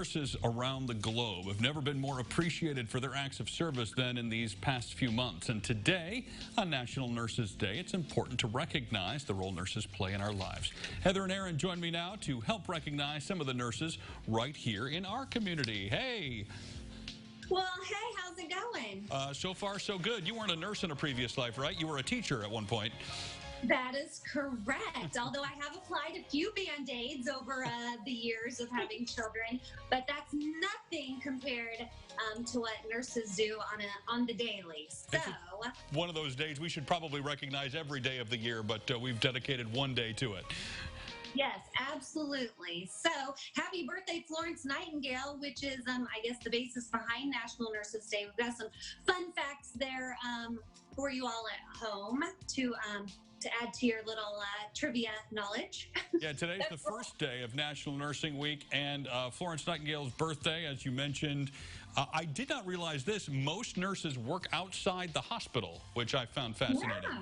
nurses around the globe have never been more appreciated for their acts of service than in these past few months. And today, on National Nurses Day, it's important to recognize the role nurses play in our lives. Heather and Aaron join me now to help recognize some of the nurses right here in our community. Hey. Well, hey, how's it going? So far, so good. You weren't a nurse in a previous life, right? You were a teacher at one point. That is correct. Although I have applied a few Band-Aids over the years of having children, but that's nothing compared to what nurses do on the daily. So one of those days we should probably recognize every day of the year, but we've dedicated one day to it. Yes, absolutely. So happy birthday, Florence Nightingale, which is, I guess, the basis behind National Nurses Day. We've got some fun facts there for you all at home to add to your little trivia knowledge. Yeah, today's the first day of National Nursing Week and Florence Nightingale's birthday, as you mentioned. I did not realize this. Most nurses work outside the hospital, which I found fascinating. Yeah.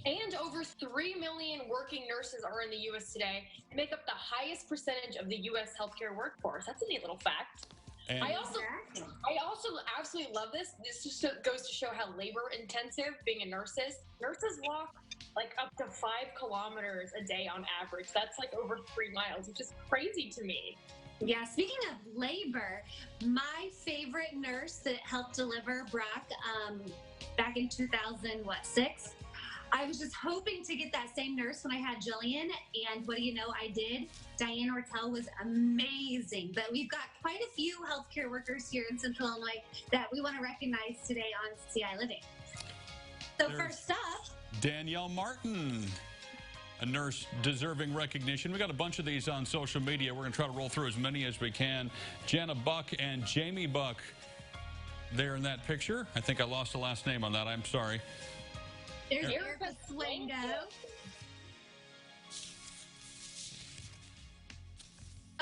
And over 3 million working nurses are in the U.S. today. They make up the highest percentage of the U.S. healthcare workforce. That's a neat little fact. And I also absolutely love this. This just goes to show how labor intensive being a nurse is. Nurses walk like up to 5 kilometers a day on average. That's like over 3 miles, which is crazy to me. Yeah, speaking of labor, my favorite nurse that helped deliver Brock back in 2006. I was just hoping to get that same nurse when I had Jillian, and what do you know, I did. Diane Ortel was amazing. But we've got quite a few healthcare workers here in Central Illinois that we want to recognize today on CI Living. So first up, Danielle Martin, a nurse deserving recognition. We got a bunch of these on social media. We're going to try to roll through as many as we can. Jana Buck and Jamie Buck there in that picture. I think I lost the last name on that. I'm sorry. There's Erica Swango.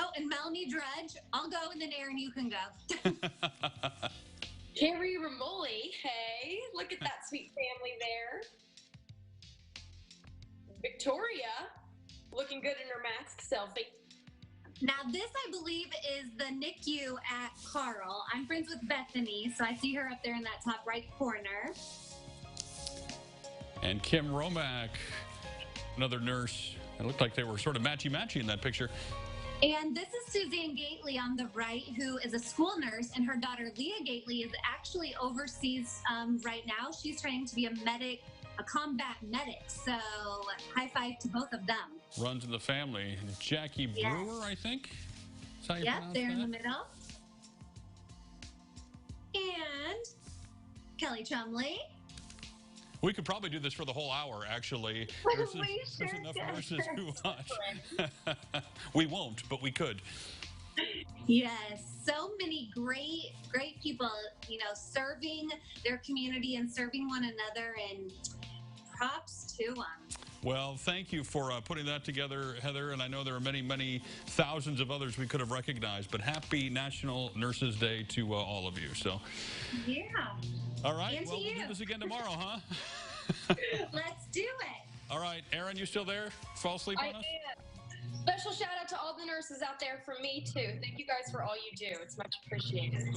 Oh, and Melanie Drudge. I'll go, and then Aaron, you can go. Carrie Ramoli. Hey, look at that sweet family there. Victoria, looking good in her mask selfie. Now, this, I believe, is the NICU at Carl. I'm friends with Bethany, so I see her up there in that top right corner. And Kim Romack, another nurse. It looked like they were sort of matchy-matchy in that picture. And this is Suzanne Gately on the right, who is a school nurse, and her daughter Leah Gately is actually overseas right now. She's training to be a medic, a combat medic. So high five to both of them. Runs in the family. Jackie Brewer, I think. Is that how you pronounce they're that? in the middle. And Kelly Chumley. We could probably do this for the whole hour, actually. There's enough nurses who watch. We won't, but we could. Yes, so many great people, serving their community and serving one another, and props to them. Well, thank you for putting that together, Heather, and I know there are many, many thousands of others we could have recognized, but happy National Nurses Day to all of you. So, yeah. All right, And well, we'll do this again tomorrow, huh? Let's do it. All right, Aaron, you still there? Fall asleep on us? I am. Special shout out to all the nurses out there from me, too. Thank you guys for all you do. It's much appreciated.